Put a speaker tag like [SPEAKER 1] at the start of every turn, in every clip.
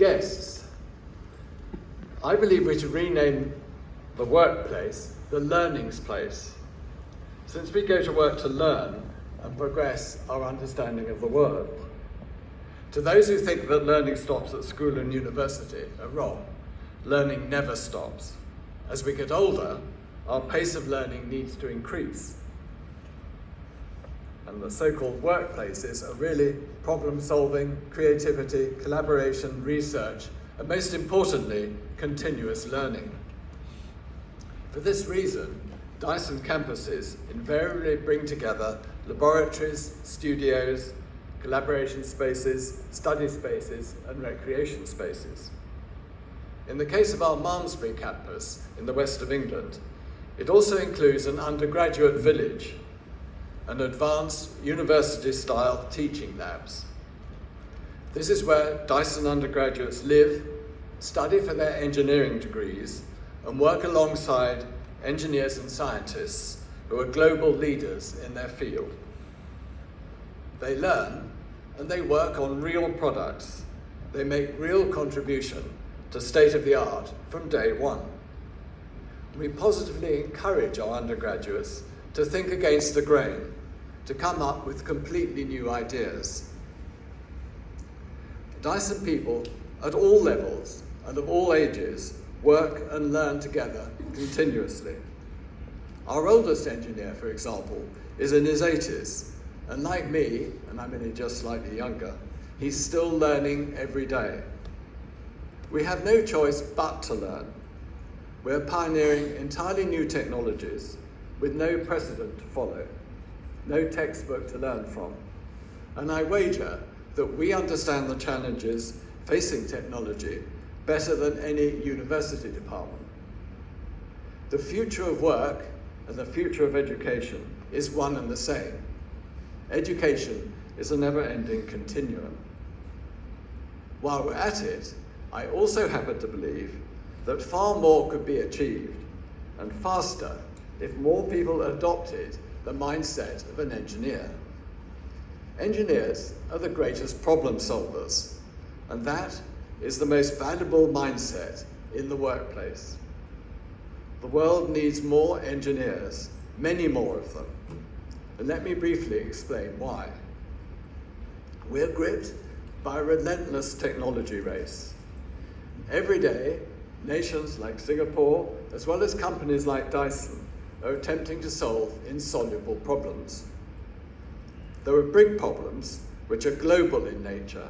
[SPEAKER 1] Guests, I believe we should rename the workplace the learning's place, since we go to work to learn and progress our understanding of the world. To those who think that learning stops at school and university are wrong. Learning never stops. As we get older, our pace of learning needs to increase. And the so-called workplaces are really problem-solving, creativity, collaboration, research, and most importantly, continuous learning. For this reason, Dyson campuses invariably bring together laboratories, studios, collaboration spaces, study spaces, and recreation spaces. In the case of our Malmesbury campus in the west of England, it also includes an undergraduate village, and advanced university-style teaching labs. This is where Dyson undergraduates live, study for their engineering degrees, and work alongside engineers and scientists who are global leaders in their field. They learn and they work on real products. They make real contribution to state-of-the-art from day one. We positively encourage our undergraduates to think against the grain, to come up with completely new ideas. Dyson people at all levels and of all ages work and learn together continuously. Our oldest engineer, for example, is in his 80s, and like me, and I'm only just slightly younger, he's still learning every day. We have no choice but to learn. We're pioneering entirely new technologies with no precedent to follow, no textbook to learn from, and I wager that we understand the challenges facing technology better than any university department. The future of work and the future of education is one and the same. Education is a never-ending continuum. While we're at it, I also happen to believe that far more could be achieved, and faster, if more people adopted the mindset of an engineer. Engineers are the greatest problem solvers, and that is the most valuable mindset in the workplace. The world needs more engineers, many more of them, and let me briefly explain why. We're gripped by a relentless technology race. Every day, nations like Singapore, as well as companies like Dyson, are attempting to solve insoluble problems. There are big problems which are global in nature,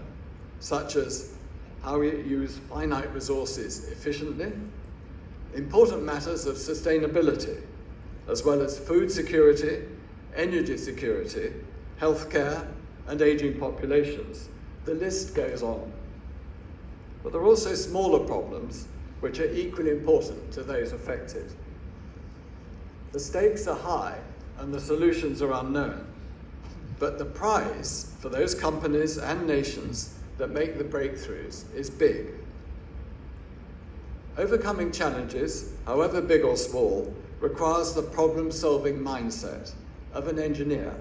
[SPEAKER 1] such as how we use finite resources efficiently, important matters of sustainability, as well as food security, energy security, healthcare, and aging populations. The list goes on. But there are also smaller problems which are equally important to those affected. The stakes are high and the solutions are unknown, but the prize for those companies and nations that make the breakthroughs is big. Overcoming challenges, however big or small, requires the problem-solving mindset of an engineer.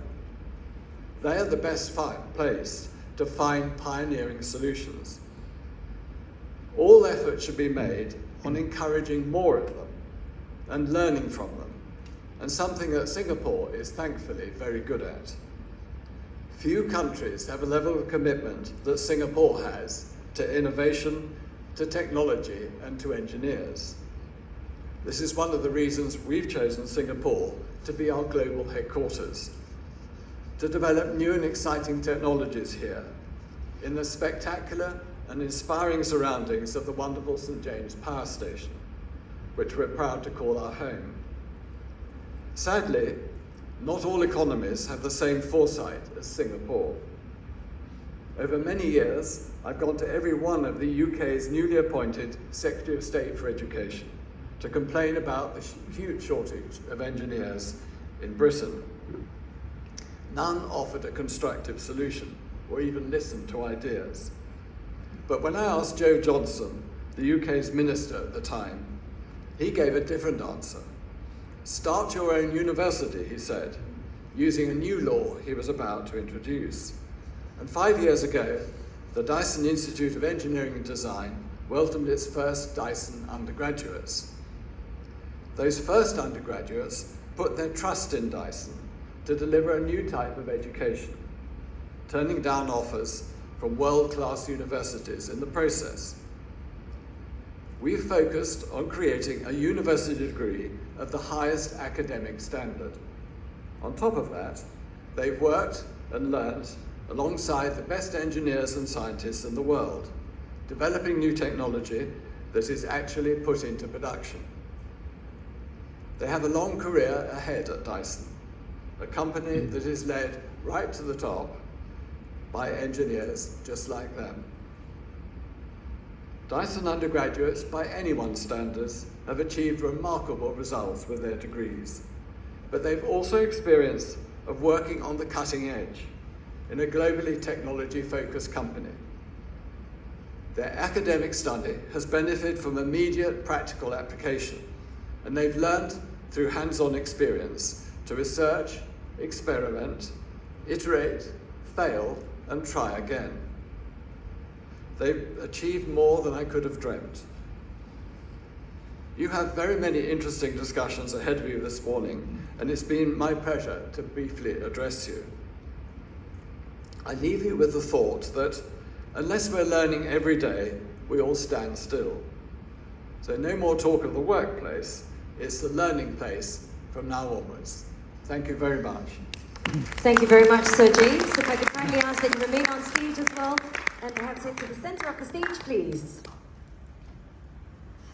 [SPEAKER 1] They are the best placed to find pioneering solutions. All effort should be made on encouraging more of them and learning from them, and something that Singapore is thankfully very good at. Few countries have a level of commitment that Singapore has to innovation, to technology, and to engineers. This is one of the reasons we've chosen Singapore to be our global headquarters, to develop new and exciting technologies here in the spectacular and inspiring surroundings of the wonderful St. James Power Station, which we're proud to call our home. Sadly, not all economies have the same foresight as Singapore. Over many years, I've gone to every one of the UK's newly appointed Secretary of State for Education to complain about the huge shortage of engineers in Britain. None offered a constructive solution or even listened to ideas. But when I asked Joe Johnson, the UK's minister at the time, he gave a different answer. Start your own university, he said, using a new law he was about to introduce. And 5 years ago, the Dyson Institute of Engineering and Design welcomed its first Dyson undergraduates. Those first undergraduates put their trust in Dyson to deliver a new type of education, turning down offers from world-class universities in the process. We've focused on creating a university degree of the highest academic standard. On top of that, they've worked and learned alongside the best engineers and scientists in the world, developing new technology that is actually put into production. They have a long career ahead at Dyson, a company that is led right to the top by engineers just like them. Dyson undergraduates, by anyone's standards, have achieved remarkable results with their degrees, but they've also experienced of working on the cutting edge in a globally technology-focused company. Their academic study has benefited from immediate practical application, and they've learned through hands-on experience to research, experiment, iterate, fail, and try again. They've achieved more than I could have dreamt. You have very many interesting discussions ahead of you this morning, and it's been my pleasure to briefly address you. I leave you with the thought that unless we're learning every day, we all stand still. So no more talk of the workplace, it's the learning place from now onwards. Thank you very much.
[SPEAKER 2] Thank you very much, Sir James. If I could kindly ask that you remain on stage as well, and perhaps head to the center of the stage, please.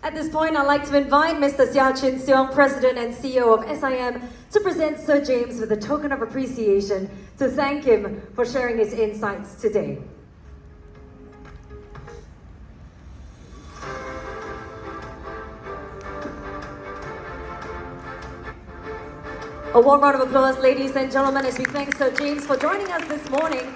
[SPEAKER 2] At this point, I'd like to invite Mr. Seah Chin Seong, President and CEO of SIM, to present Sir James with a token of appreciation to thank him for sharing his insights today. A warm round of applause, ladies and gentlemen, as we thank Sir James for joining us this morning.